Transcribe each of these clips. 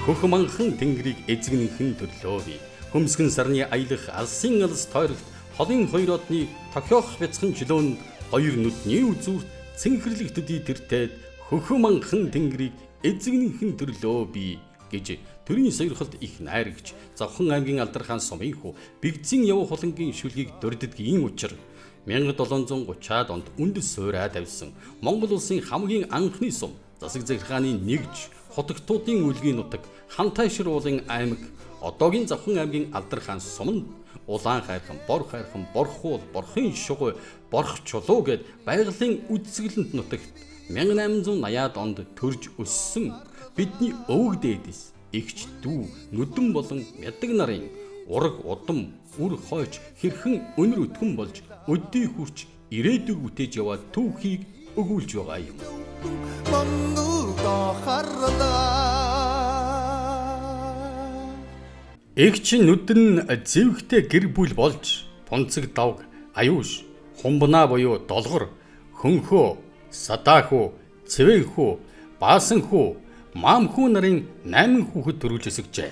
хөх манхан тэнгэрийг эзэгнэнхэн төрлөө би. Хөмсгөн сарны аялах алсын алс тойрогт холын хоёр одны тохиох бяцхан жилөөнд хоёр нүдний үзүүрт цэнхэрлэг төдий тэртээд хөх манхан тэнгэрийг эзэгнэнхэн төрлөө би гэж төрийн сойрхолд их найрагч Завхан аймгийн Алдархан сумын хүү Бэгзэн Яв хулангийн шүлгийг дурддгийн учир 1730-аад онд үндэс суурай тавьсан Монгол улсын хамгийн анхны сум засаг захиргааны нэгж хотогтуудын үлгийн нутаг Хантайшир уулын аймаг одоогийн Завхан аймгийн Алдархан суманд улаан хайрхан, бор хайрхан, борхуул, борхын шугуй, борх чулуу гэд байгалийн үдсгэлэнт нутагт 1880-аад онд төрж өссөн бидний өвөг дээдэс эгч дүү нүдэн болон мядаг нарын ураг удам үр хойч хэрхэн өнөр өтгөн болж өдий хүрч ирээдүг бүтээж яваад түүхийг өгүүлж байгаа юм. Эгч нүдэн зэвхтэй гэр бүл болж тунцэг давг аюуш хумбнаа буюу долгор хөнхөө садаахүү цэвэнхүү баасанхүү маамхүү нарын 8 хүүхэд төрүүлж өсгөжээ.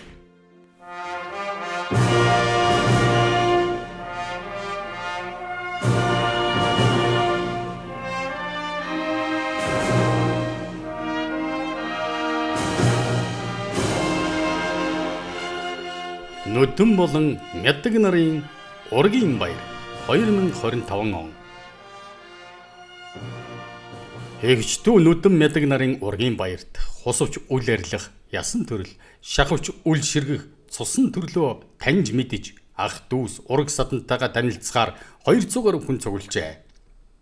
Нүдэн болон мядаг нарын ургийн баяр 2025 он. Эгчдүү нүдэн мядаг нарын ургийн баярт хусавч үл арилах, ясан төрөл, шахавч үл ширгэх, цусан төрлөө таньж мэдэж ах дүүс ураг садантайгаа танилцахаар 200 гаруй хүн цуглжээ.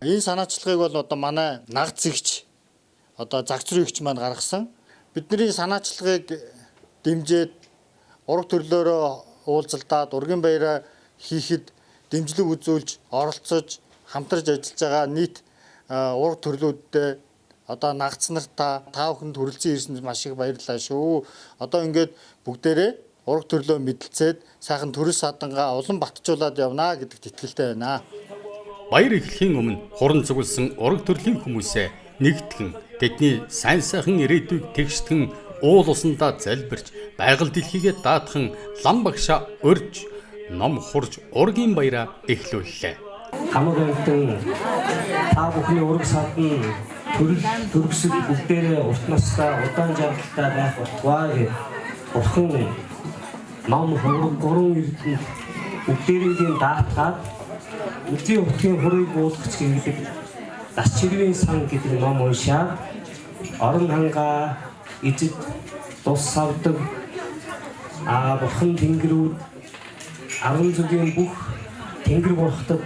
Энэ санаачлагыг бол одоо манай нагц эгч одоо загцруу эгч маань гаргасан. Бидний санаачлагыг дэмжиж ураг төрлөөрөө уулзалдаад ургийн баяраа хийхэд дэмжлэг үзүүлж, оролцож, хамтарч ажиллаж байгаа нийт ураг төрлүүдтэй одоо нагц нартаа та бүхэнд хүрэлцэн ирсэнд маш их баярлалаа шүү. Одоо ингээд бүгдээрээ ураг төрлөө мэдлцээд сайхан төрөл садангаа улам батжуулаад явна гэдэгт итгэлтэй байна. Баяр эхлэхийн өмнө хуран цугласан ураг төрлийн хүмүүсээ нэгтгэн тэдний сайн сайхан ирээдүйг тэгштгэн уул усандаа залбирч байгаль дэлхийгээ даатхан лам багшаа урьж ном хурж ургийн баяраа эхлүүллээ. Хамаг амтан та бүхний ураг садан төрөл төрөсөд бүгдээрээ урт настай удаан жаргалтай байх болтугай гэж бурхан нам гурван эрдэнэ бүгдээрийн даатгаад үгүй утгын хурыг буулгах гэдэг дас чирвийн сан гэдэг ном уншаад орон хангаа эзэд тус савдаг бурхан тэнгэрүүд арван зүгийн бүх тэнгэр бурхтад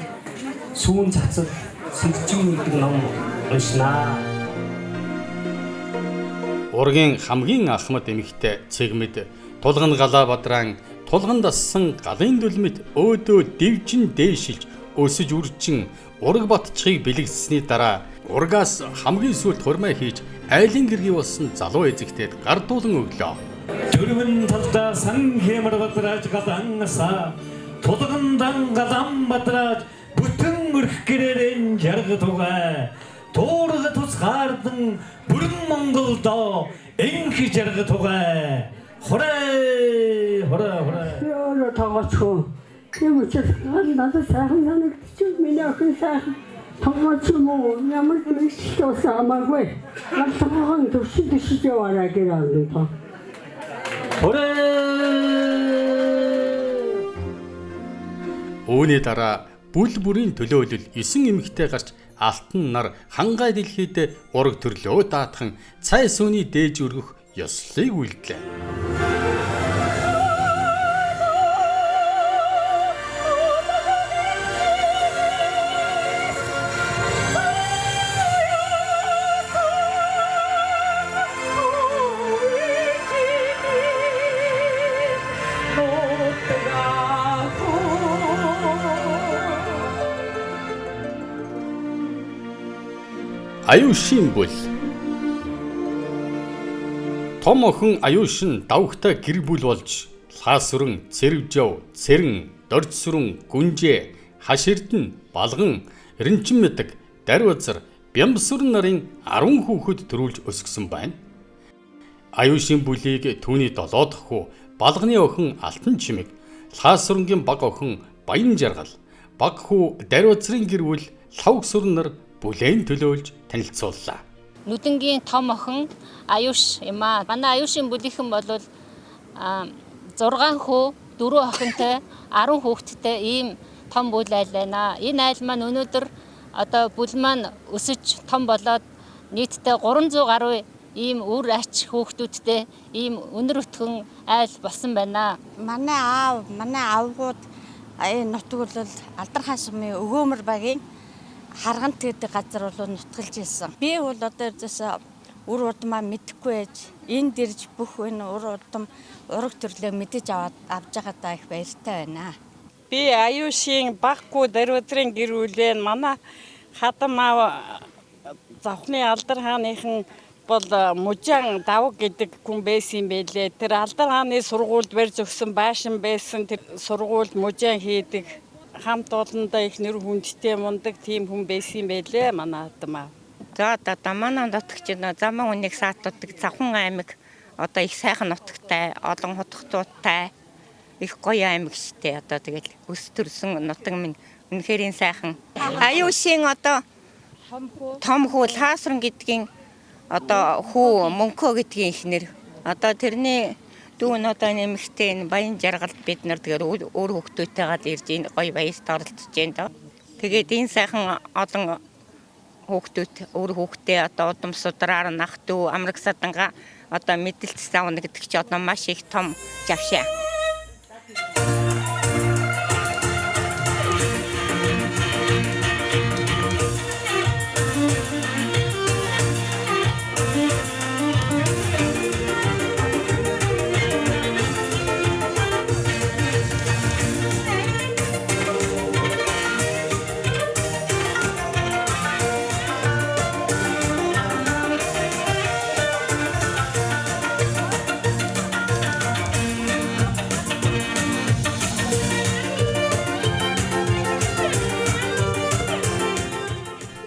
сүүн цацал сэрчүүн гэдэг ном уншнаа. Ургийн хамгийн ахмад эмэгтэй цэгмэд тулган галаа бадраан тулган дассан галын дүлмэт өөдөө дэвжин дээшилж өсөж үржин ураг батчхыг бэлэгдсэний дараа ургаас хамгийн сүүлд хурмаа хийж айлын гэргий болсон залуу эзэгтэйд гардуулан өглөө. Дөрвөн талдаа сан хэмэр бадрааж гадангаса тулгандан гадам бадрааж бүтэн өрх гэрэрэн жаргатугай туурга тусгаардан бүрэн Монголдоо энхи жаргатугай хорой Яа тагачгүй юм чи надад сайхан санагдчих миний охин сайхан томооч юм уу ямар нэг шүү самаагүй надад төсөж яваарай гэдэг юм. Үүний дараа бүл бүрийн төлөөлөл 9 эмэгтэй гарч алтан нар хангай дэлхийд ураг төрлөө даатхан цай сүүний дээж өргөх ёслолыг үйлдлээ. Аюушийн бүл том охин аюушин давхтай гэр бүл болж лаасүрэн, цэрвжав, цэрэн, доржсүрэн, гүнжээ, хаширдэн, балган, эренчин мэдэг, дарвазар, бямбсүрэн нарын 10 хүүхэд төрүүлж өсгсөн байна. Аюушийн бүлийг түүний 7 дахь хүү Балганы охин Алтан чимэг, Лхаасүрэнгийн баг охин Баян жаргал, баг хүү Дариуцрын гэр бүл Лхавг сүрнэр бүлээн төлөөлж танилцууллаа. Нүдэнгийн том охин Аюуш юм аа. Манай Аюушийн бүлийнхэн бол 6 хүү, 4 охинтой, 10 хүүхэдтэй ийм том бүл айл байна. Энэ айл маань өнөөдөр одоо бүл маань өсөж том болоод нийтдээ 300 гаруй ийм үр ач хүүхдүүдтэй ийм өнөр өтгөн айл болсон байна. Манай аавгууд энэ нутаг бол Алдархан сумын Өгөөмөр багийн Харгант гэдэг газар бол нутгалж ирсэн. Би бол одоо ердөөсөө үр удмаа мэдэхгүй байж энд ирж бүх энэ үр удам ураг төрлөө мэдэж авч байгаадаа их баяртай байна. Би Аюушийн баггүй Дариуцрын гэр бүлээ манай хадам аав завхны Алдар хааныхан бол Мужаан Давг гэдэг хүн байсан байлээ. Тэр Алдар хааны сургуульд барьж өгсөн байшин байсан. Тэр сургуульд Мужаан хийдэг. Хамт олондоо их нэр хүндтэй мундаг тийм хүн байсан байлээ манай хадам аав. За одоо манай нутагч заман үнийг саатуудаг Завхан аймаг одоо их сайхан нутагтай, олон хотготуудтай их гоё аймаг штэ. Одоо тэгэл өс төрсөн нутаг минь үнэхээр сайхан. Аюушийн одоо том хүү Лхаасүрэн гэдгийн одоо хүү Мөнхөө гэдгийн ихнэр одоо тэрний дүү нь одоо нэмэгтэй энэ Баян жаргалд бид нар тэгээд өөр хүүхдүүдтэйгээ ирж энэ гоё баярт оролцож байна. Тэгээд энэ сайхан олон хүүхдүүд өөр хүүхдээ одоо удам судраар нах дүү амраг саданга одоо мэдлэлт савна гэдэг чи одоо маш их том жавшаа.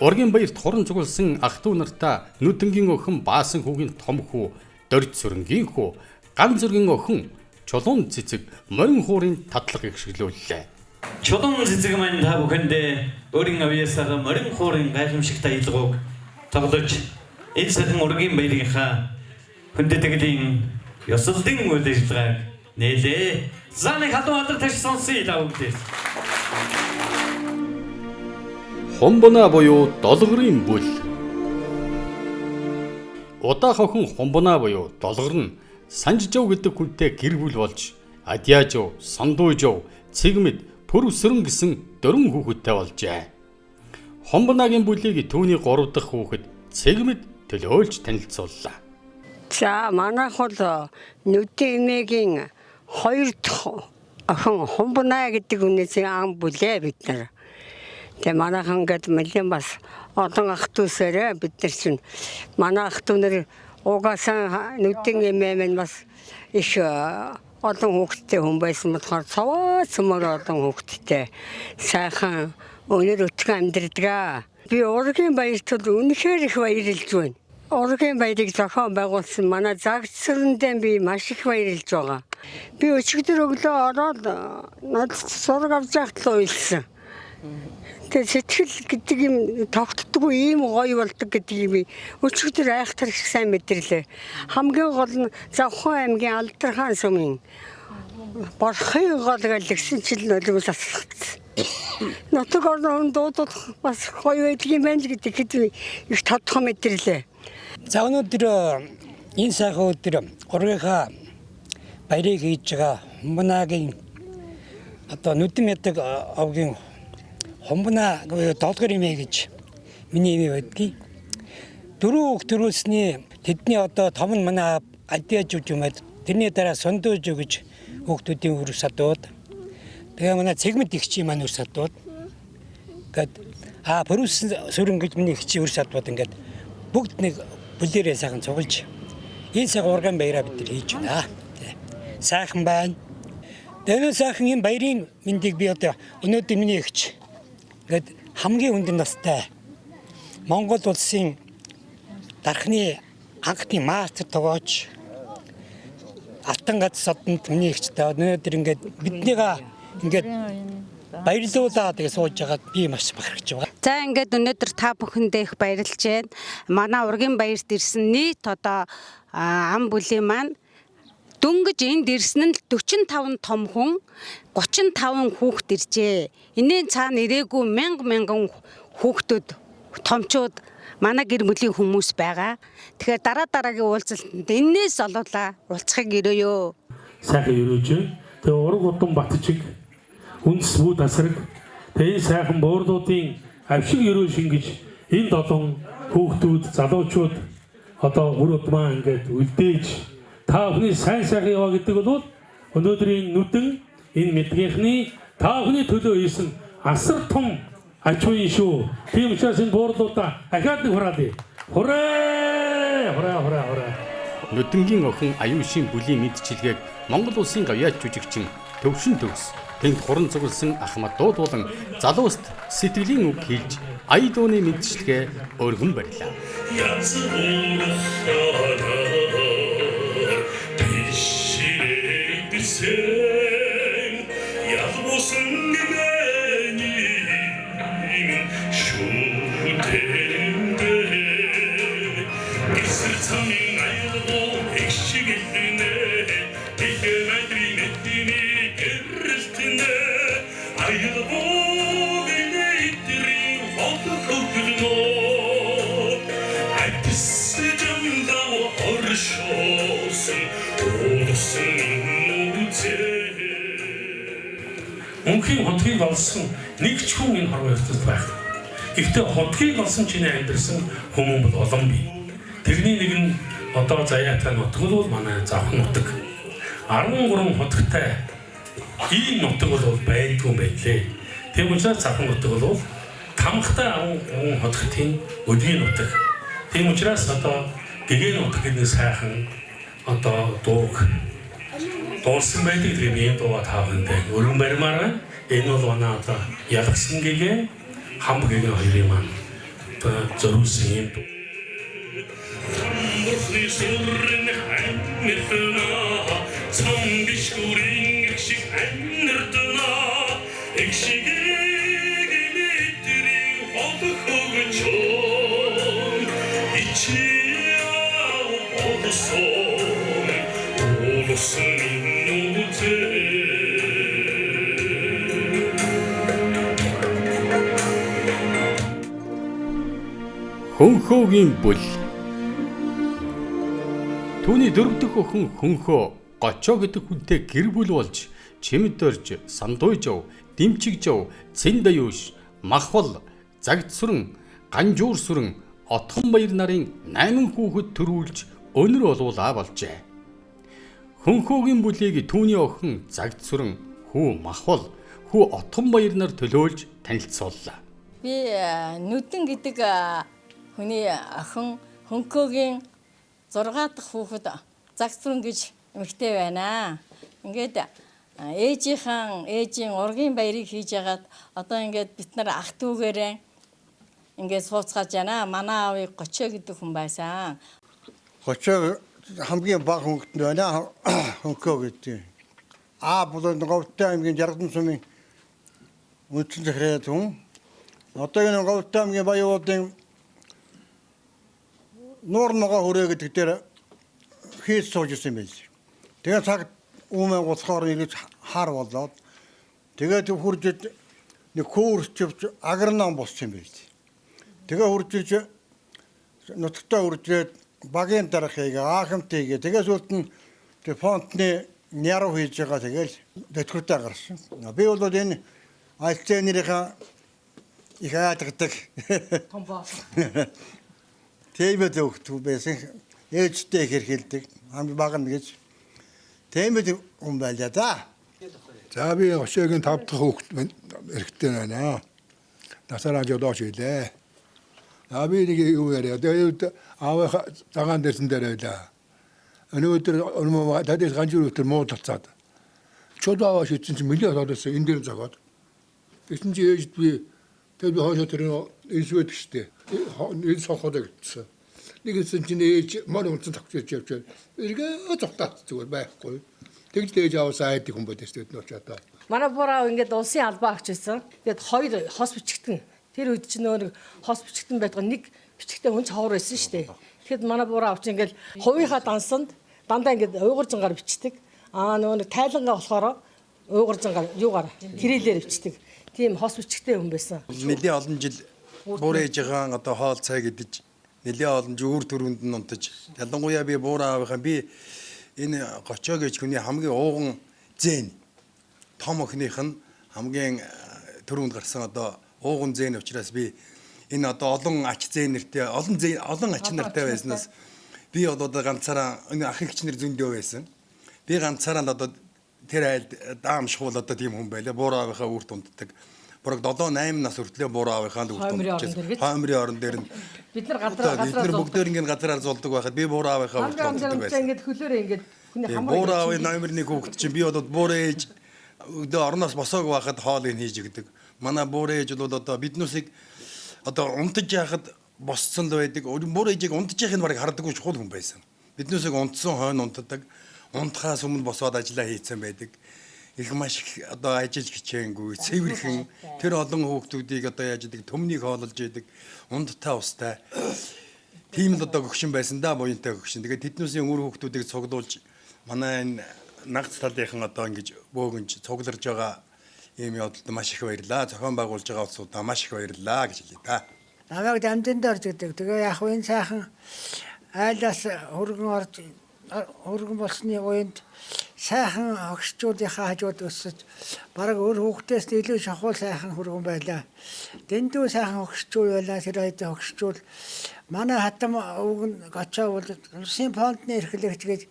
Ургийн баярт хорон цугулсан ах トゥ нартаа Нүдэнгийн охин Баасан хүүгийн том хүү Дорж сүрэнгийн хүү Ган зүргийн охин Чулуун цэцэг морин хуурын татлага гიშгэлүүллээ. Чулуун цэцэг маань та бүхэндээ өөрийн авьяасаар морин хуурын гайхамшигтай илгууг тоглож энэ сайхан ургийн баярынхаа хүндэтгэлийн ёслолтын үйл ажиллагааг нээлээ. Заны хатуу алдар тавьж сонсъё лавгдээс. Хомбона буюу долгорын бүл. Удаах охин Хомбона буюу долгор нь Санжжав гэдэг хүнтэй гэр бүл болж Адяажав, Сандуужав, Цэгмэд, Пүрвсүрэн гэсэн 4 хүүхэдтэй болжээ. Хомбонагийн бүлийг түүний 3 дахь хүүхэд Цэгмэд төлөөлж танилцууллаа. За манайх бол Нүдэнгийн 2 дахь охин Хомбона гэдэг үнээс ам бүлээ бид нар. Тэгээ манайхан ингээд мэлэн бас олон ах トゥ усээрээ бид нар чинь манай ах トゥ нар угаасаа Нүдэн эмээ бас их олон хүүхэдтэй хүн байсан болохоор цаваа цөмөр олон хүүхэдтэй сайхан өнөр өтгөн амьдрдаг. Би ургийн баярт үнэхээр их баярлж байна. Ургийн баярыг зохион байгуулсан манай Загцсүрэндээ би маш их баярлж байгаа. Би өчигдөр өглөө ороод над сураг авч яхад л уйлсан. Тэгээ сэтгэл гэдэг юм тогтдоггүй ийм гоё болдог гэдэг юм өчигдөр айхтар их сайн мэдэрлээ. Хамгийн гол нь Завхан аймгийн Алдархан сумын Борхын гол гэлгсэн чил нулимс асгацсан. Нутаг орон дуудах бас гоё байдаг юм байна гэдэг хэд их тодорхой мэдэрлээ. За өнөөдөр энэ сайхан өдөр ургийнхаа баярыг хийж байгаа Хомбонагийн одоо Нүдэн ядаг овгийн Хомбона долгор имээ гэж миний имээ байдгийг. 4 хүүхд төрүүлсний тэдний одоо том нь манай Адяаж юм байд. Тэрний дараа Сондууж гэж хүүхдүүдийн үр садууд. Тэгээ манай Цэгмэд ихчийн маань үр садууд. Гэт Пүрвсүрэн гэж миний ихчийн үр садууд ингээд бүгд нэг бүлээрээ сайхан цуглаж энэ сайхан ургаан баяраа бид нар хийж байна. Сайхан байна. Тэгээ сайхан энэ баярын мэндийг би одоо өнөөдөр миний ихч гэд хамгийн өндөр настай Монгол улсын дархны анхны мастер тогооч алтан гац содонд миний ихчтэй өнөөдөр ингээд биднийг ингээд баярлуулаад тэгээ сууж байгаад би маш бахархаж байгаа. За ингээд өнөөдөр та бүхэндээ их баярлж байна. Манай ургийн баярт ирсэн нийт одоо ам бүлийн маань дөнгөж энд ирсэн нь 45 том хүн 35 хүүхэд иржээ. Инeen цаана ирээгүй мянган хүүхдүүд томчууд манай гэр бүлийн хүмүүс байгаа. Тэгэхээр дараагийн уулзалтанд энээс олуулаа уулзахыг өрөөё. Сайхан өрөөж. Тэгээ ураг удам Батчиг үндэс бүү тасраг. Тэгээ сайхан буурлуудын авшиг өрөө шингэж энэ 7 хүүхдүүд залуучууд одоо бүр удмаа ингээд үлдээж та бүхний сайн яваа гэдэг бол өнөөдрийн нүдэн энэ мэдгийнхний та бүхний төлөө хийсэн асар том аж ахуйн шүү. Тийм учраас энэ буурлуудаа ахаад нэг хураалъя. Хураа. Нүдэнгийн охин аюушийн бүлийн мэдчилгээг Монгол улсын гавьяач жүжигчин Төвшин Төгс тэнд хуран цугласан Ахмад дуудуулан залууст сэтгэлийн үг хэлж ая дууны мэдчилгээ өргөн барьлаа. Мөнхийн хотгийг олсон нэг ч хүн энэ хорвоо ертөнд байх. Гэхдээ хотгийг олсон чиний амьдэрсэн хүмүүс бол олон бий. Тэрний нэг нь одоо Заяатай нутаг бол манай Завхан нутаг. 13 хоттой ийм нутаг бол байдгүй байлээ. Тийм учраас Завхан нутаг бол тамхтай 13 хотын өдгийн нутаг. Тийм учраас одоо гэгээ нутаг гэдэг сайхан одоо дууг дуурсан байдаг. Тийм ийм дууга таавантай өргөн баримаар байна. Энэ бол манай одоо ялгсан гэгээ хам гэгээ хоёрын маань одоо зориулсан юм. Хөнхөөгийн бүл. Түүний дөрөвдөх охин Хөнхөө Гочоо гэдэг хүнтэй гэр бүл болж Чимдэрж, Сандуйжав, Дэмчигжав, Цэндаюуш, Махвал, Загцүрэн, Ганжуурсүрэн, Отхонбаяр нарын 8 хүүхэд төрүүлж өнөр олуулаа болжээ. Хөнхөөгийн бүлийг түүний охин Загцүрэн, хүү Махвал, хүү Отхонбаяр нар төлөөлж танилцууллаа. Би Нүдэн гэдэг хүний охин Хөнхөөгийн 6 дахь хүүхэд Загцүрэн гэж эмэгтэй байна. Ингээд ээжийн ургийн баярыг хийж ягаад одоо ингээд бид нар ах дүүгээрээ ингээд сууцгааж байна. Манай аавыг Гочоо гэдэг хүн байсан. Гочоо хамгийн бага хүүхэд байна. Хөнхөө гэдэг. Болон Говьтай аймгийн Жарган сумын үндсэн захирал хүн. Одоо энэ Говьтай аймгийн баяуудын Нуурногоо хүрээ гэдэг дээр хийж сууж ирсэн байж. Тэгээд цаг өмнө гоцхоор ирж хар болоод тэгээд хурж нэг хөөрчвч агрнан боссон байж. Тэгээ хуржиж нутагтаа хуржээд багийн дарахыг аахамтыг тэгээд сүлд нь фонтны няруу хийж байгаа тэгэл дэтгэвтэй гарсан. Би бол энэ альцэнэрийнхаа их ааддаг. Том боо. Тэмээд өгтүү байсан. Ээжтэй хэрхэлдэг. Хамгийн бага нь гэж. Тэмээд хүн байлаа да. За би Гочоогийн 5 дахь хүүхэд эрэгтэй байна. Насаараа жодооч илээ. Би нэг юу яриа. Тэгээд аавынхаа цагаан дээрсэн дээр байлаа. Өнөөдөр тадис ганжуур өтер муу талцаад. Чодоо шийдсэн чинь мөлий болоосоо энэ дээр зогоод. Тэгсэн чи ээж би хойшоо тэр инсвэд гэжтэй. Энэ сохоод гэсэн. нэгсэн чинь ээж мөр унцсан тавчиж явж эргээ зогтаад зүгээр байхгүй. Тэгж ээж аваасаа айдик хүн бодож тэд нууч одоо. Манай бураа ингээд улсын албаа авч ирсэн. Тэгээд 2 хос бичгтэн. Тэр үед чинь нэг хос бичгтэн байдаг нэг бичгтээ хүн ч ховор байсан шүү дээ. Тэгэхэд манай бураа авч ингээд хувийнхаа дансанд дандаа ингээд уйгуржангаар бичдэг. Нэг тайлангаа болохоор уйгуржангаар юугаар кириллээр бичдэг. Тийм хос бичгтээ хүн байсан. Нэлээд олон жил буураа ээжийн одоо хоол цай гэдэж нэлээд олон жүүр төрөнд нь унтаж ялангуяа би буураа аавынхаа би энэ гочоо гэж хүний хамгийн ууган зэн том охиных нь хамгийн төрөнд гарсан одоо ууган зэн учраас би энэ одоо олон ач зэн нэртэй олон ач нартай байснаас би одоо ганцаараа энэ ах эгч нар зөндөө байсан. Би ганцаараа одоо тэр айлд даамшгүй одоо тийм хүн байлаа. Буураа аавынхаа үрт унтдаг. Бараг 7-8 нас хүртлээр буураа аавынхаа үрт унтдаг. Хаамрын орон дээр нь бид нар газар бүгдээр ингээд газараар зулдаг байхад би буураа аавынхаа үрт унтдаг байсан. Ингээд хөлөөрөө ингээд хүний хамаа буураа аавын номер 1 хүүхэд чинь би одоо буураа ээж өдөө орноос босоог байхад хоолыг хийж өгдөг. Манай буураа ээж бол одоо биднүүсийг одоо унтаж яхад босцсон л байдаг. Буураа ээжийг унтаж яхад барыг хардаггүй чухал хүн байсан. Биднүүсийг унтсан хойно унтдаг. Унтахаас өмнө босоод ажиллаа хийцэн байдаг. Их маш их одоо ажил хичээнгүй, цэвэрхэн тэр олон хүүхдүүдийг одоо яаж идэг төмнийг хоололж идэг, ундтай устай. Тийм л одоо гөгшин байсан да буянтай гөгшин. Тэгээд тэднүүсийн өөр хүүхдүүдийг цуглуулж манай энэ нагц талынхан одоо ингэж бөөгөнж цугларж байгаа ийм явдалд маш их баярлаа. Зохион байгуулж байгаа улсуудаа маш их баярлаа гэж хэлье та. Намайг дамжинд орж идэг. Тэгээ яг энэ сайхан айлаас өргөн болсны үеинд сайхан огшчуудынхаа хажууд өсөж бараг өөр хүүхдээс илүү шахуул сайхан хөргөн байлаа. Дэндүү сайхан огшчуул байлаа. Тэр хоёрын огшчуул манай хатам өвгөн гочоо бол улсын фондны эрхлэгч гэж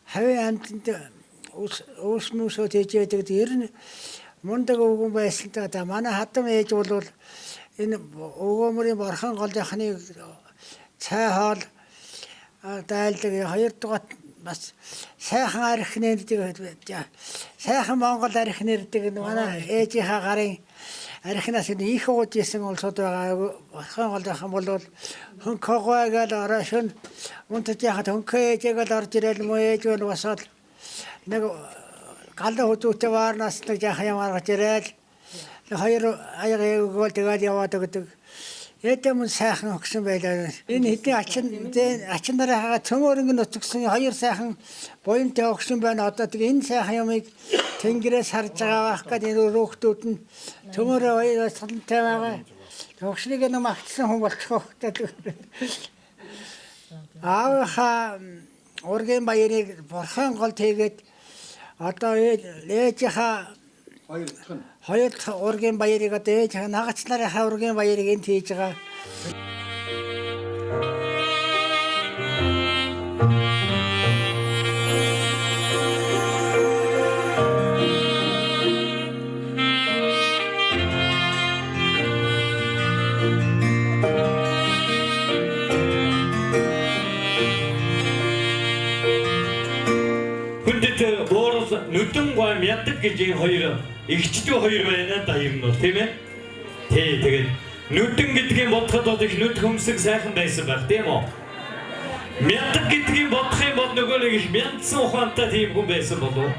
хавийн амтнд ус мөсөд хийжээдэг. Ер нь мундаг өвгөн байсан та манай хатам ээж бол энэ өвгөөмрийн борхон голынхны цай хоол дайлдаг 2 дугаар бас сайхан арх нэрдэг сайхан Монгол арх нэрдэг манай ээжийнхаа гарын архинаас их ууж исэн улсууд байгаа. Борхон голынхан бол хөнкөгөөг л орошин унтаж яхад хөнкөө ээжээг л орж ирэл муу ээж бол босоод нэг галын хөдөөтэй ваарнаас нэг яах ямар гарч ирэл хоёр аяга өгөөл тэгээд яваад өгдөг. Эдэм сайхан өгсөн байлаа. Энэ хэдийн ачин нараа цөмөрөнгө нутгсан 2 сайхан буянтай өгсөн байна. Одоо тэг энэ сайхан юмыг тэнгэрээс харж байгаа байх гэдэг энэ хүүхдүүд нь цөмөрөө баяр сантай байгаа. Өгшнийг нэг магтсан хүн болчихоо. Аавынхаа ургийн баярыг борхон гол тэгээд одоо ээжийнхаа хоёр дахь ургийн баярыг одоо ээж нагач нарын ургийн баярыг энд хийж байгаа. Хүндэт боорос нүдэн гой мятдаг гэж энэ хоёр игчдүү хоёр байна да юм бол тийм ээ. Тэгээд нүдэн гэдгийг бодоход бол их нүд хөмсөг сайхан байсан байх тийм үү? Мятдаг гэдгийг бодох юм бол нөгөө нэг их мянцсан ухаантай тийм хүн байсан болов.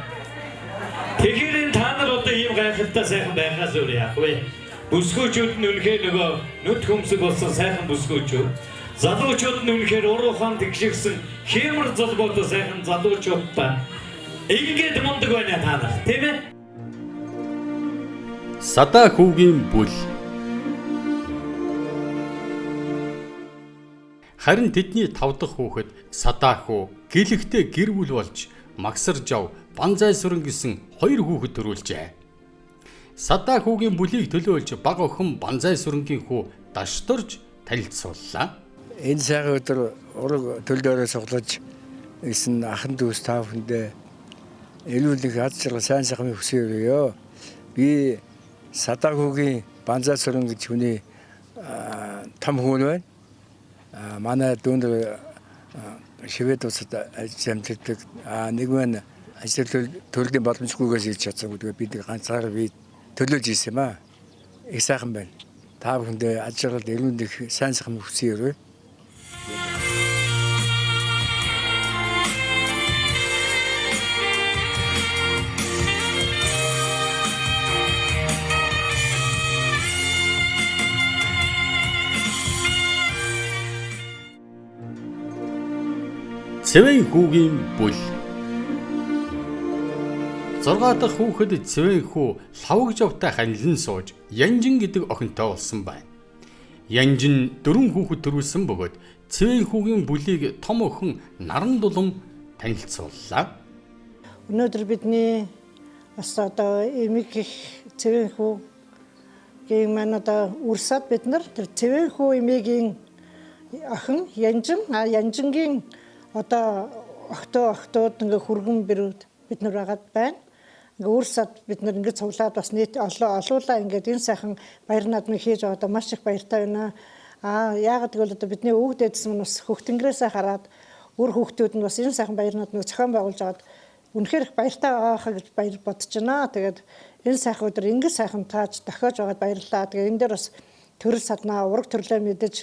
Тэгэхээр та нар одоо ийм гайхалтай сайхан байгаас өөр яах вэ? Бүсгүүчүүд нь үнэхээр нөгөө нүд хөмсөг болсон сайхан бүсгүүчүүд. Залуучууд нь үнэхээр ур ухаан тэгшэрсэн хэмэр залбоотой сайхан залуучуудтай ингээд мундаг байна та нар тийм ээ? Садаа хүүгийн бүл. Харин тэдний 5 дахь хүүхэд Садаа хүү гэлэгтэй гэр бүл болж Магсар жав Банзай сүрэн гэсэн 2 хүүхэд төрүүлжээ. Садаа хүүгийн бүлийг төлөөлж баг охин Банзай сүрэнгийн хүү Дашторж танилцууллаа. Энэ сайхан өдөр ураг төлөөрөө суглаж исэн ахын дүүс та бүхэндээ элүүлэх аз жаргал сайн сайхны хүсье. Би Садаа хүүгийн Банзай сүрэн гэж хүний том хүн байна. Манай дүүндэр Швед улсад ажилладаг нэг маань ажил төрлийн боломжгүйгээс ирж чадсан гэдэг бид ганцаараа би төлөөлж ирсэн юм аа. Их сайхан байна. Та бүхэндээ аз жаргал элүүлэх сайн сайхны хүсье. Цэвэн хүүгийн бүл. 6 дахь хүүхэд Цэвэн хүү лавгж явтай ханилан сууж Янжин гэдэг охинтой болсон байна. Янжин 4 хүүхэд төрүүлсэн бөгөөд Цэвэн хүүгийн бүлийг том охин Наран Дулам танилцууллаа. Өнөөдөр бидний бас одоо эмэг их Цэвэн хүүгийн маань одоо үрсад бид нар тэр Цэвэн хүү эмээгийн охин Янжин Янжингийн одоо охтууд ингээ хүргэн бэрүүд бид нар байгаад байна. Ингээ үрсад бид нар ингээ цуглаад бас нийт олуулаа ингээд энэ сайхан баяр наадмыг хийж байгаа маш их баяртай байна. Яагаад гэвэл одоо бидний өвөг дээдс нь бас хөхтөнгөрөөсөө хараад үр хүүхдүүд нь бас энэ сайхан баяр наадмыг зохион байгуулж аваад үнэхээр их баяртай байгаахаа гэж баяр бодож байна. Тэгээд энэ сайхан өдөр ингэ сайхан тааж дохиож байгаад баярлалаа. Тэгээд энэ дээр бас төрөл саднаа ураг төрлөө мэдэж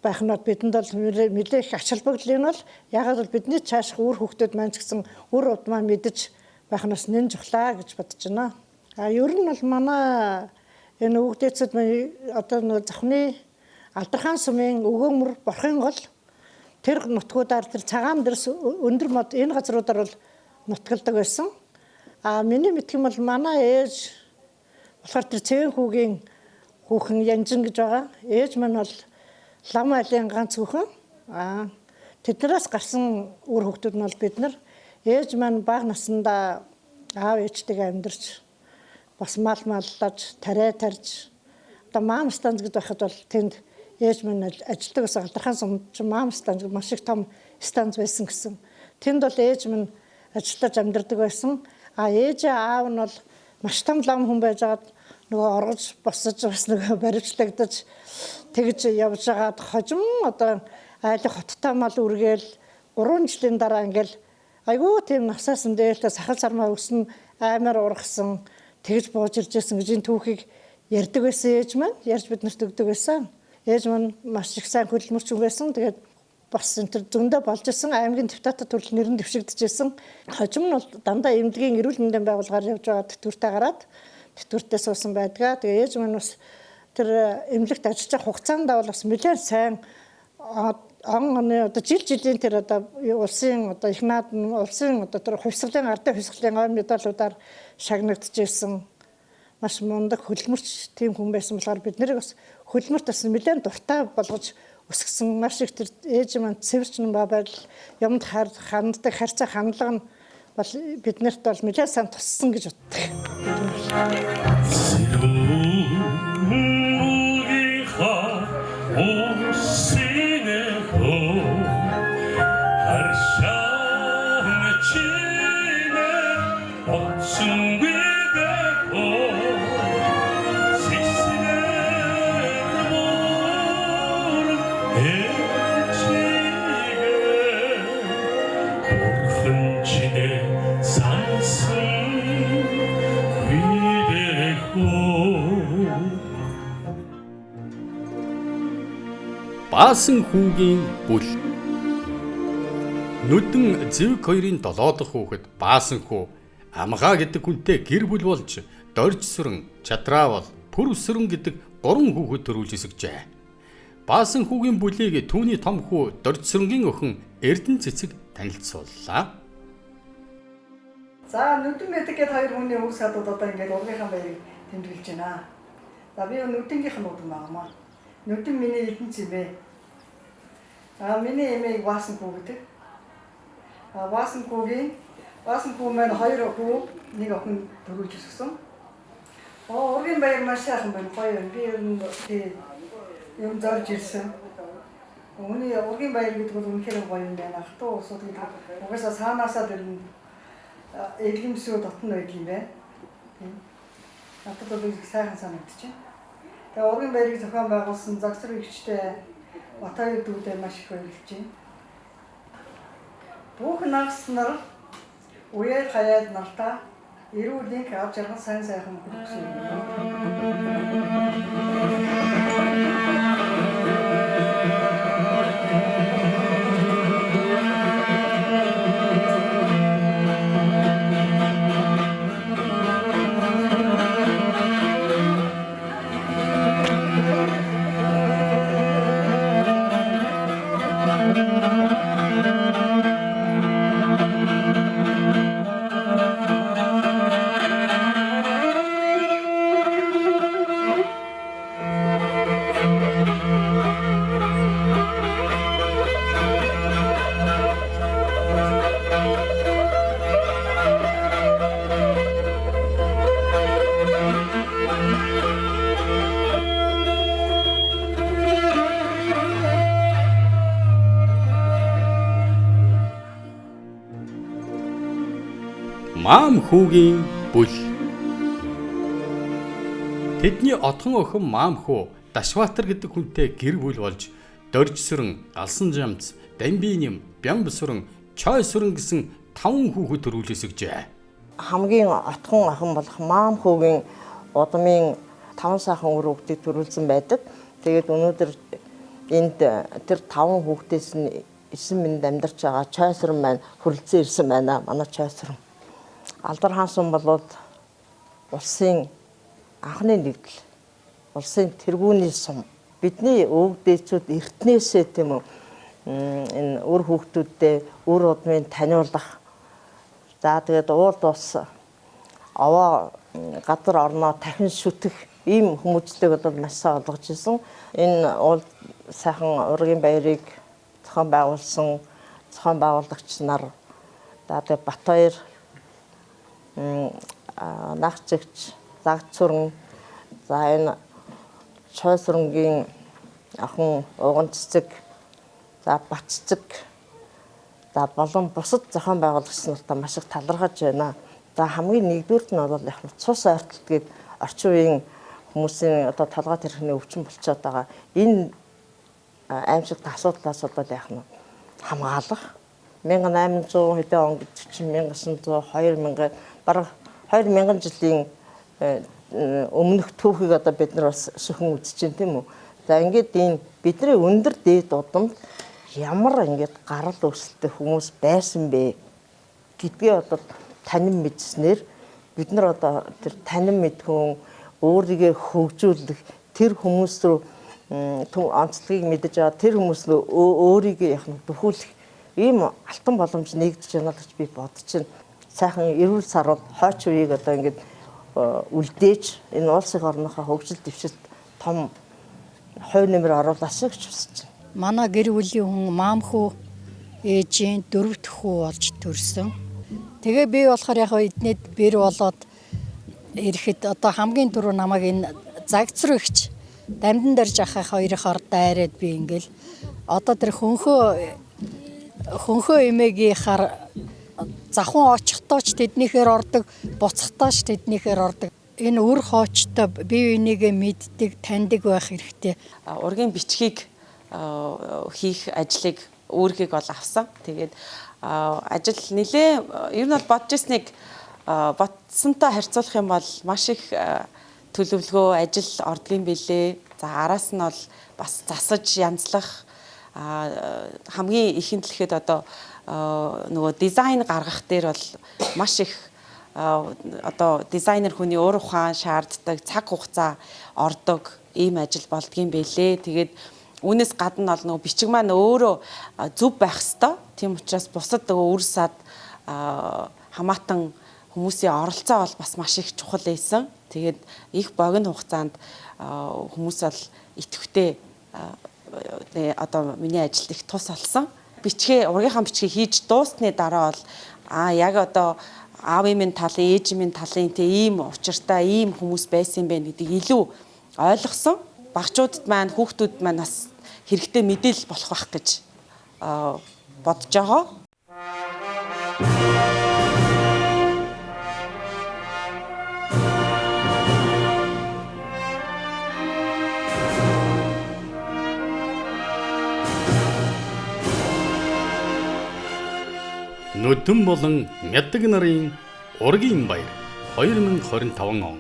байх нь бидэнд бол нэлээх ач холбогдол нь бол ягаад бол бидний цаашх үр хүүхдүүд маань ч гэсэн үр удмаа мэдэж байх нь бас нэн жухлаа гэж бодож байна. Ер нь бол манай энэ өвгдээцэд одоо нэг завхны Алдархан сумын өгөөмөр борхын гол тэр нутгуудаар тэр цагаан дэрс өндөр мод энэ газруудаар бол нутгалдаг байсан. Миний мэдх юм бол манай ээж болохоор тэр Цэвэн хүүгийн хүүхэн Янжин гэж байгаа. Ээж маань бол лам айлын ганц хүүхэн. Тэднээс гарсан үр хүүхдүүд нь бол бид нар ээж маань бага насндаа аав ээжтэйгээ амьдарч бас мал маллаж, тариа тарьж одоо маам станц гэдэг байхад бол тэнд ээж маань ажилладаг гэсэн Алдархан сумд маам станц маш их том станц байсан гэсэн. Тэнд бол ээж маань ажиллаж амьдардаг байсан. Ээж аав нь бол маш том лам хүн байжгаад нөгөө оргож босож бас нөгөө баривчлагдаж тэгж явж байгаад хожим одоо айлах хоттой мал үргээл 3 жилийн дараа ингээл айгүй тийм насаасан дээлтэй сахал сармаа өснө аймаар ургасан тэгж бууж иржсэн гэж энэ түүхийг ярьдаг байсан ээж маань ярьж биднэрт өгдөг байсан. Ээж маань маш их сайн хөдөлмөрч байсан. Тэгээд бас энэ төр зөндөө болж исэн аймгийн депутатад төрөл нэрэн дэвшигдчихсэн. Хожим нь бол дандаа эмнэлгийн эрүүл мэндийн байгууллагаар явж байгаа тэтгэвртээ гараад тэтгэвртээ суусан байдгаа. Тэгээ ээж маань бас тэр эмнэлэгт ажиллаж байгаа хугацаанд бол бас нэлээд сайн оны одоо жилийн тэр одоо улсын одоо их наадам улсын одоо тэр хувьсгалын ардын хувьсгалын ой медалуудаар шагнагдчихсэн. Маш мундаг хөдөлмөрч тийм хүн байсан болохоор бид нарыг бас хөдөлмөрт бас нэлээд дуртай болгож өсгсөн. Маш их тэр ээж маань цэвэрч юм байл юмд ханддаг харьцаа хандлага нь бол биднэрт бол нэлээд сайн туссан гэж боддог. Баасан хүүгийн бүл. Нүдэн Зэвэг хоёрын 7 дахь хүүхэд Баасан хүү Амгаа гэдэг хүнтэй гэр бүл болж Доржсүрэн, Чадраавал, Пүрвсүрэн гэдэг 3 хүүхэд төрүүлж өсгөжээ. Баасан хүүгийн бүлийг түүний том хүү Доржсүрэнгийн охин Эрдэнэ цэцэг танилцууллаа. За нүдэн байдаг гэд 2 хүний өв садууд одоо ингээд ургийнхаа баярыг тэмдэглэж байна. За би нүдэнгийнх нь нүдэн байгаамаа. Нүдэн миний эдэнц юм бэ. Миний эмээг Баасан хүү гэдэг. Баасан хүү маань 2 хүү, 1 охин төрүүлж өсгсөн. Ургийн баяр маш сайхан байна. Гоё юм. Би юм зорж ирсэн. Үүний ургийн баяр гэдэг бол үнэхээр гоё юм байна. Хатуу усууд гэдэг. Угаасаа цаанаасаа дэрн эглэмсүү дотн байдаг юм байна. Надад бол сайхан санагдчихэ. Тэгээ ургийн баярыг зохион байгуулсан Загсар эгчтэй Батай дүүдээ маш их баярлж байна. Бүх нагс нар үеэ хаяад нартаа эрүүлийн авч ярган сайн сайхан хүргэсэн Маам хүүгийн бүл. Тэдний отхон охин маам хүү Дашбаатар гэдэг хүнтэй гэр бүл болж Доржсүрэн, Галсан жамц, Дамбиним, Бямбсүрэн, Чойсүрэн гэсэн 5 хүүхэд төрүүлжэсгэжээ. Хамгийн отхон охин болох маам хүүгийн удмын 5 сайхан үр хүүхдийг төрүүлсэн байдаг. Тэгээд өнөөдөр энд тэр 5 хүүхдээс нь 9 минут амьдарч байгаа Чойсүрэн маань хүрлцэн ирсэн байна. Манай Чойсүрэн. Алдар хаансан болоод улсын анхны нэгдэл, улсын тэргүүний сум. Бидний өвөг дээдсүүд эртнээсээ тийм үү энэ үр хүүхдүүдтэй үр удмыг таниулах. За тэгээд уулд ус аваа гадар орноо дахин шүтэх ийм хүмүүжлийг бол маш сайн олгож ирсэн. Энэ уулд сайхан ургийн баярыг зохион байгуулсан зохион байгуулагч нар за тэгээд Батбаяр Нагчигч, Загцүрэн, за энэ Чойсүрэнгийн охин Уган цэцэг, за Батцэг, за болон бусад зохион байгуулагч нартай маш их талархаж байна. За хамгийн нэгдүгürt нь бол яг цус ойртолт гээд орчин үеийн хүмүүсийн одоо толгой тэрхний өвчин болчиход байгаа. Энэ аимшигт асуудлаас бол яг нь хамгаалах 1800 хэдэн он гэдэг чинь 1900 2000 бараг 2000 жилийн өмнөх түүхийг одоо бид нар бас сөхөн үзэж байна тийм үү. За ингээд энэ бидний өндөр дээд удамд ямар ингээд гарал үүсэлтэй хүмүүс байсан бэ гэдгээ одоо танин мэдснээр бид нар одоо тэр танин мэдхүн өөрийгөө хөгжүүлэх тэр хүмүүс рүү онцлогийг мэдэж байгаа тэр хүмүүс рүү өөрийгөө яг нь дөхүүлэх ийм алтан боломж нэгдэж байна гэж би бодож байна. Сайхан эрүүл сарууд хойч үеийг одоо ингээд үлдээж энэ улсын орныхоо хөгжил дэвшилт том хувь нэмэр оруулаасаа гэж хүсэж байна. Манай гэр бүлийн хүн маам хүү ээжийн дөрөвт хүү болж төрсөн. Тэгээ би болохоор яг эднэд бэр болоод ирэхэд одоо хамгийн түрүү намайг энэ загцрагч дамдан дэрж ахах хоёроор дайраад би ингээл одоо тэр хөнхөө эмээгийнхаар захун очихтооч тэднийхээр ордог, буцахтаач тэднийхээр ордог. Энэ үр хоочтой бие бинийгээ мэддэг, таньдаг байх хэрэгтэй. Ургийн бичгийг хийх ажлыг өөргийг бол авсан. Тэгээд ажил нэлээ ер нь бол бодож ирснийг бодсонтой харьцуулах юм бол маш их төлөвлөгөө ажил ордгийн билээ. За араас нь бол бас засаж янзлах хамгийн ихэнд л ихэд одоо нөгөө дизайн гаргах дээр бол маш их одоо дизайнер хүний уур ухаан шаарддаг, цаг хугацаа ордог ийм ажил болдгийм байлээ. Тэгээд үүнээс гадна бол нөгөө бичиг маань өөрөө зөв байх ёстой. Тийм учраас бусад нөгөө үр сад хамаатан хүмүүсийн оролцоо бол бас маш их чухал байсан. Тэгээд их богино хугацаанд хүмүүс бол идэвхтэй одоо миний ажилд их тус олсон. Ургийнхаа бичгийг хийж дуусны дараа бол яг одоо аавын минь талын, ээжийн минь талын ийм учиртай ийм хүмүүс байсан байх гэдгийг илүү ойлгосон. Багчуудад маань, хүүхдүүд маань бас хэрэгтэй мэдээлэл болох байх гэж бодож байгаа. Нүдэн болон мядаг нарын ургийн баяр 2025 он.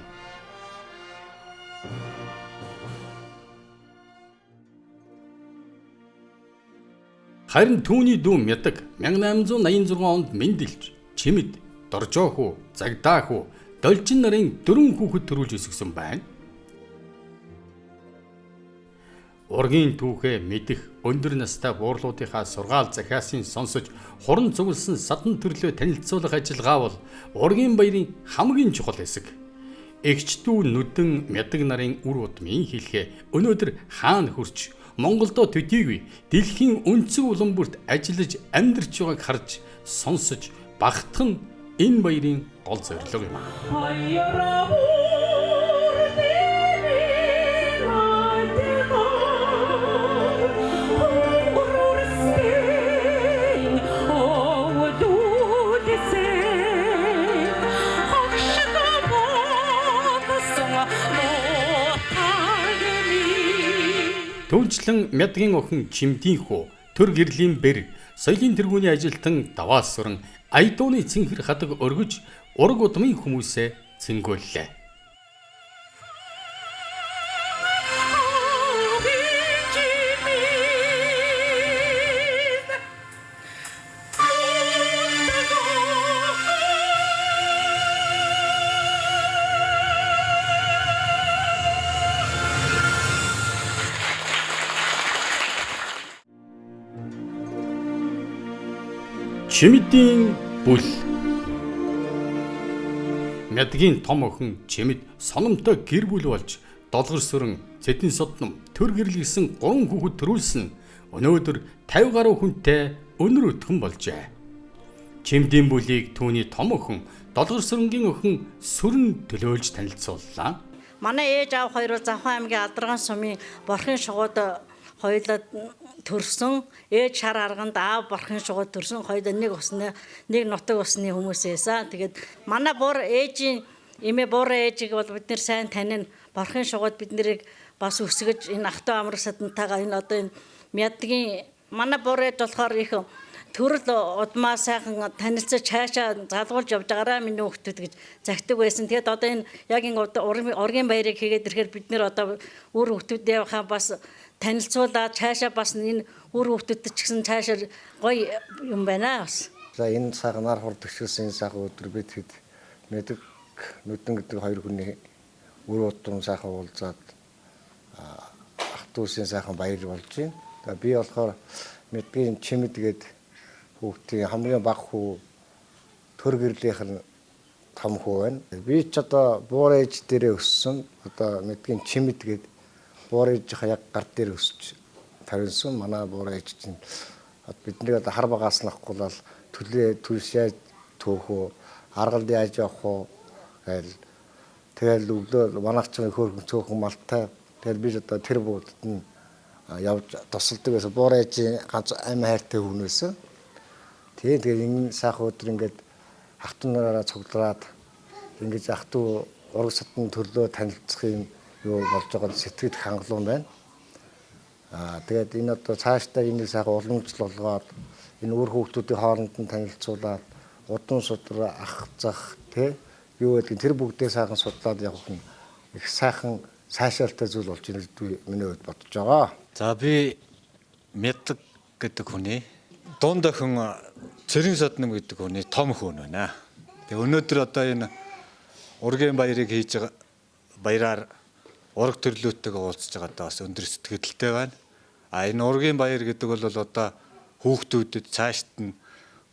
Харин түүний дүү мядаг 1886 онд мэндэлж, чимэд, доржоохуу, загдаахуу, должин нарын 4 хүүхэд төрүүлж өсгсөн байна. Ургийн түүхээ мэдэх өндөр настай буурлуудынхаа сургаал захиасын сонсож хуран цугласан садан төрлөө танилцуулах ажиллагаа бол ургийн баярын хамгийн чухал хэсэг. Эгч дүү нүдэн мядаг нарын үр удмын хэлхээ өнөөдөр хаана хүрч Монголдо төдийгүй дэлхийн өнцөг улам бүрт ажиллаж амьдарч байгааг харж сонсож багтах нь энэ баярын гол зорилго юм. Түүнчлэн Мядгийн охин Чимдийн хүү төр гэрлийн бэр соёлын тэргүүний ажилтан Даваас сүрэн Айдууны цэнхэр хадаг өргөж ураг удмын хүмүүсээ цэнгүүллээ. Чимэдийн бүл. Мядгийн том охин Чимэд сономтой гэр бүл болж долгор сүрэн цэдэн содном төр гэрлэгсэн 3 хүүхэд төрүүлсэн өнөөдөр 50 гаруй хүнтэй өнөр өтгөн болжээ. Чимэдийн бүлийг түүний том охин долгор сүрэнгийн охин Сүрэн төлөөлж танилцууллаа. Манай ээж аав хоёр Завхан аймгийн Алдарган сумын борхын шугууд хоёулаа төрсөн, ээж шар арганд аав борхын шугууд төрсөн, хоёулаа нэг нутаг усны хүмүүсээсаа. Тэгээд манай буур ээжийн эмээ буур ээжийг бол бид нэр сайн танин, борхын шугууд бид нэрийг бас өсгөж энэ ах トゥ амар садантайгаа энэ одоо энэ Мядгийн манай буур ээж болохоор их төрөл удмаа сайхан танилцаж цаашаа залгуулж явж байгаараа миний хүүхдүүд гэж загтаг байсан. Тэгээд одоо энэ яг энэ ургийн баярыг хийгээд ирэхээр бид нэр одоо өөр хүүхдүүдээ бас танилцуулаад цаашаа бас энэ өөр хүүхдүүдтэй ч гэсэн цаашаа гоё юм байна бас. За энэ цагнаар хурдгшилсэн энэ цаг өдөр бид хэд Мэдэг нүдэн гэдэг хоёр хүний өөр удам сайхан уулзаад ах トゥ усын сайхан баяр болж байна. За би болохоор Мэдгийн Чимэд гэдэг хүүхдийн хамгийн бага хүү төр гэрлийнх нь том хүү байна. Би ч одоо буур ээж дээрээ өссөн. Одоо Мэдгийн Чимэд гэдэг буур ээжийнхаа яг гар дээр өсч тарилсан. Манай буур ээж чинь бидний одоо хар багаас нь авахгүй бол төлөө түлшээ төөхөө аргалд яаж явах уу гээл тэгэл өглөө манайх ч хөөрхөн цөөхөн малтай. Тэгэл би одоо тэр буудад нь явж тусалдаг байсан. Буур ээжийн ганц амин хайртай хүн байсан. Тэгээд энэ сайхан өдөр ингээд ах トゥ нараараа цуглараад ингээд ах トゥ ураг садны төрлөө танилцах юм юу болж байгаа сэтгэл хангалуун байна. Тэгээд энэ одоо цаашдаа энэ сайхан уламжлал болгоод энэ өөр хүүхдүүдийн хооронд нь танилцуулаад удам судраа ах зах юу гэдэг тэр бүгдээ сайхан судлаад явах нь их сайхан сайшаалтай зүйл болж байна гэж миний хувьд бодож байгаа. За би Мэдэг гэдэг хүний дунд охин Цэрэн содном гэдэг хүний том хүн байна. Тэгээ өнөөдөр одоо энэ ургийн баярыг хийж байгаа баяраар ураг төрлөөтэйгээ уулзж байгаадаа бас өндөр сэтгэлдтэй байна. Энэ ургийн баяр гэдэг бол одоо хүүхдүүдэд цаашд нь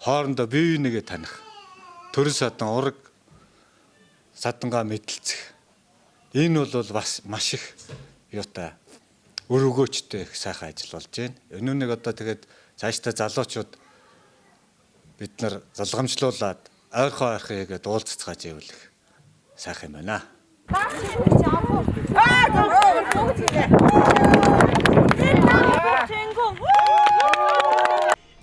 хоорондоо бие биенийгээ таних, төрөл садан ураг садангаа мэдлцэх. Энэ бол бас маш их юутай өр өгөөчтэй их сайхан ажил болж байна. Өнөөнийг одоо тэгээд цаашдаа залуучууд бид нар залгамжлуулаад ойрхон хийгээд уулзцгааж явуулах сайхан юм байна.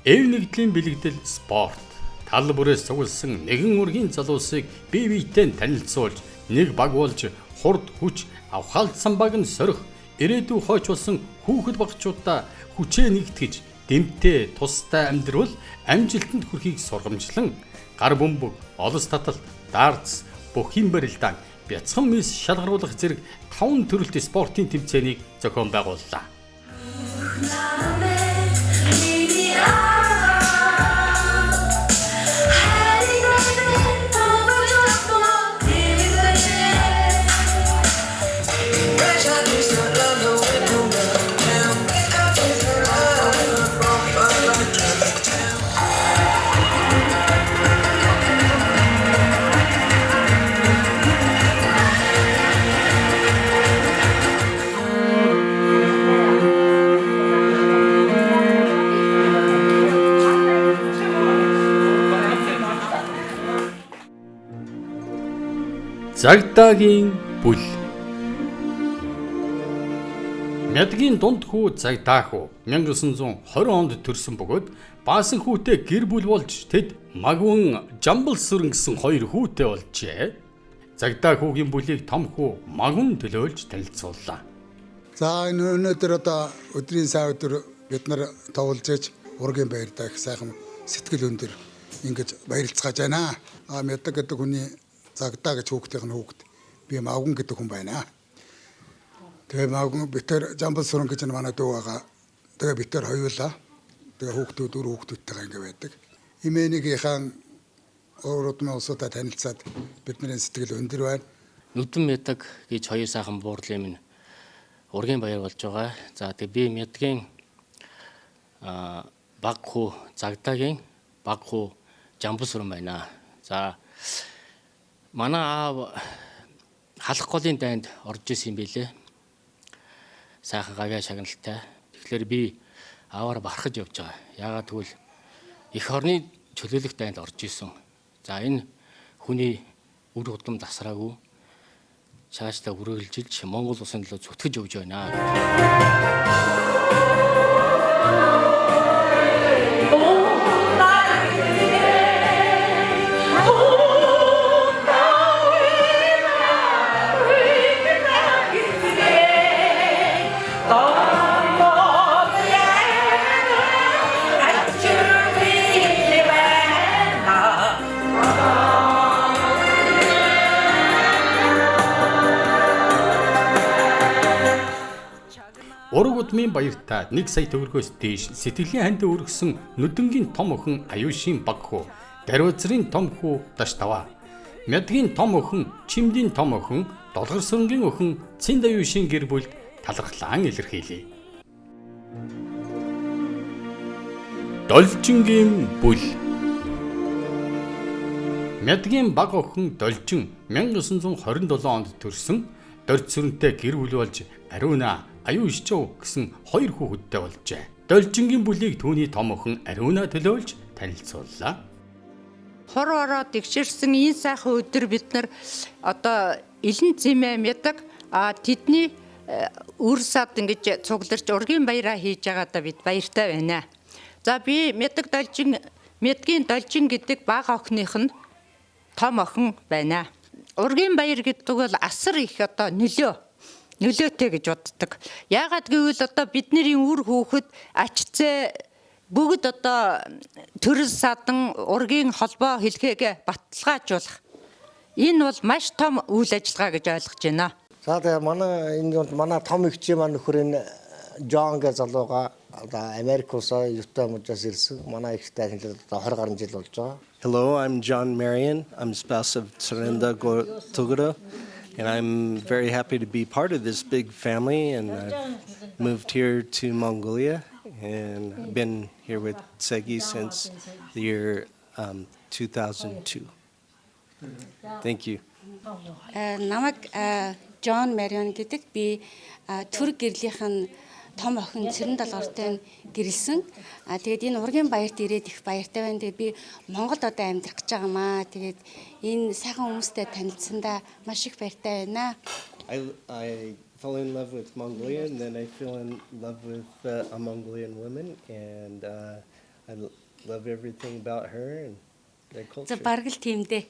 Эв нэгдлийн бэлэгдэл спорт тал бүрээс цугласан нэгэн ургийн залуусыг бие биетэй танилцуулж нэг баг болж хурд хүч авхаалдсан баг нь сорих ирээдүй хойч болсон хүүхэд багчуудаа хүчээ нэгтгэж дэмтэй тустай амьдрал амжилтанд хүрэхийг сургамжлан гар бөмбөг, олос татал, дартс, бүхин барилдаан, бяцхан мис шалгаруулах зэрэг 5 төрөлт спортын тэмцээнийг зохион байгууллаа. Загдаагийн бүл. Мядгийн дунд хүү Загдаа хүү 1920 онд төрсөн бөгөөд Баасан хүүтэй гэр бүл болж тэд Магван Жамбал сүрэн гэсэн 2 хүүтэй болжээ. Загдаа хүүгийн бүлийг том хүү Магван төлөөлж танилцууллаа. За энэ өнөөдөр одоо өдрийн сайн өдөр бид нар товолж иж ургийн баяр даа их сайхан сэтгэл өндөр ингэж баярлцгааж байна. Мэдэг гэдэг хүний загдаа гэж хүүхдийн хүүхд би Мавган гэдэг хүн байна. Тэгээ Мавган битэр Жамбал суран гэж манай дүү байгаа. Тэгээ битэр хоёулаа. Тэгээ хүүхдүүд өр хүүхдүүдтэйгээ ингэ байдаг. Имэнийгийнхэн өөрөдмө усудаа танилцаад бидний сэтгэл өндөр байна. Нүдэн Мэдэг гэж хоёр сайхан буурлын минь ургийн баяр болж байгаа. За тэгээ би Мэдгийн баг хүү Загдагийн баг хүү Жамбал суран байна. За манай аав халах голын дайнд орж исэн юм билээ. Сайхан гавьяа шагналтай. Тэгэхээр би ааваар барахж явж байгаа. Яагаад тэгвэл эх орны чөлөөлөх дайнд орж исэн. За энэ хүний үр удам засраагүй цаашдаа үргэлжилж Монгол улсын төлөө зүтгэж явж байна. Ураг удмын баяртаа 1 сая төгрөгөөс дээш сэтгэлийн ханд өргөсөн Нүдэнгийн том охин Аюушийн баг хүү, Даруйцрын том хүү Даштава, Мэдгийн том охин, Чимдийн том охин, Долгор сүрэнгийн охин Цинд Аюушийн гэр бүлд талархлаан илэрхийлье. Должингийн бүл. Мэдгийн баг охин Должин 1927 онд төрсөн Дорж сүрэнтэй гэр бүл болж Ариуна Аюушчуу гэсэн хоёр хүүхэдтэй болжээ. Должингийн бүлийг түүний том охин Ариуна төлөөлж танилцууллаа. Хор ороод игшэрсэн энэ сайхан өдөр бид нар одоо Илэн Зэмээ Мэдэг тэдний үр сад ингэж цугларч ургийн баяраа хийж байгаадаа бид баяртай байна. За би Мэдгийн Должин гэдэг бага охиных нь том охин байна. Ургийн баяр гэдэг бол асар их одоо нөлөөтэй гэж боддог. Яагаад гэвэл одоо бидний үр хүүхэд ачцээ бүгд одоо төрөл садан ургийн холбоо хэлхээгээ баталгаажуулах. Энэ бол маш том үйл ажиллагаа гэж ойлгож байна. За тэгээ манай том ихчээ маань нөхөр энэ Жон гэж залууга одоо Америк улсаа Юта мужаас ирсэн. Манай ихтэй танилцаад одоо 20 гаруй жил болж байгаа. Hello, I'm John Marion. I'm spouse of Tsarenda Tugura. And I'm very happy to be part of this big family, and I've moved here to Mongolia, and I've been here with Segi since the year 2002. Thank you. Намайг John Marion гэдэг би Түрк гэрлийнхэн том охин Цэрэн Долгортой гэрэлсэн. Тэгээд энэ ургийн баярт ирээд их баяртай байна. Тэгээд би Монголд одоо амьдрах гэж байгаамаа. Тэгээд энэ сайхан хүмүүстэй танилцсандаа маш их баяртай байна. I fell in love with Mongolia, and then I fell in love with a Mongolian woman, and I love everything about her and their culture. За бараг л тийм дээ.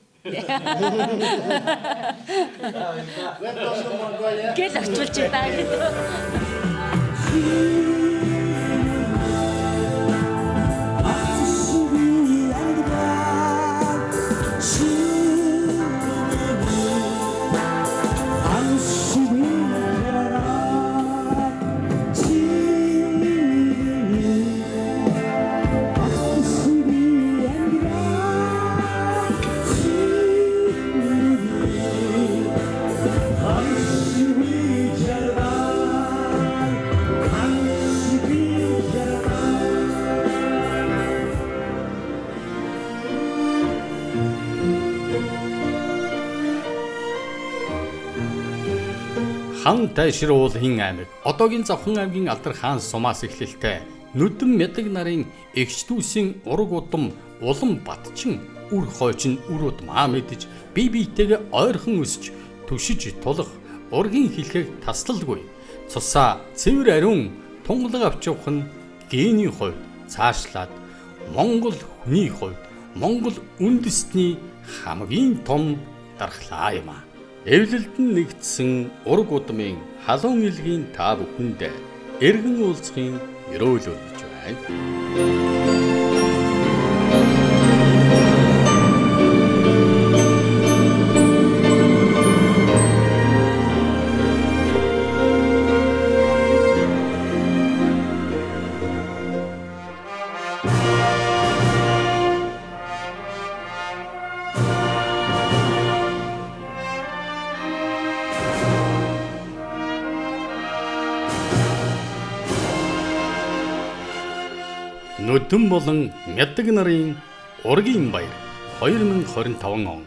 Гэл очилж байгаа. Хан Тайшруулын аймаг, одоогийн Завхан аймгийн Алдар хаан сумаас эхлэлтэй Нүдэн Мэдэг нарын эгч дүүсийн ураг удам улам батчин үр хойчин үр удмаа мэдж бие биетэйгээ ойрхон өсч түшиж тулах ургийн хэлхийг таслалгүй цусаа цэвэр ариун тунгалаг авч явах нь гений хувьд цаашлаад Монгол хүний хувьд Монгол үндэстний хамгийн том дархлаа юм аа. Эвлэлд нь нэгдсэн ураг удмын халуун илгийн та бүхэндээ эргэн уулзахын өрөөлөөр гэж байна. Нүдэн болон мядаг нарын ургийн баяр 2025 он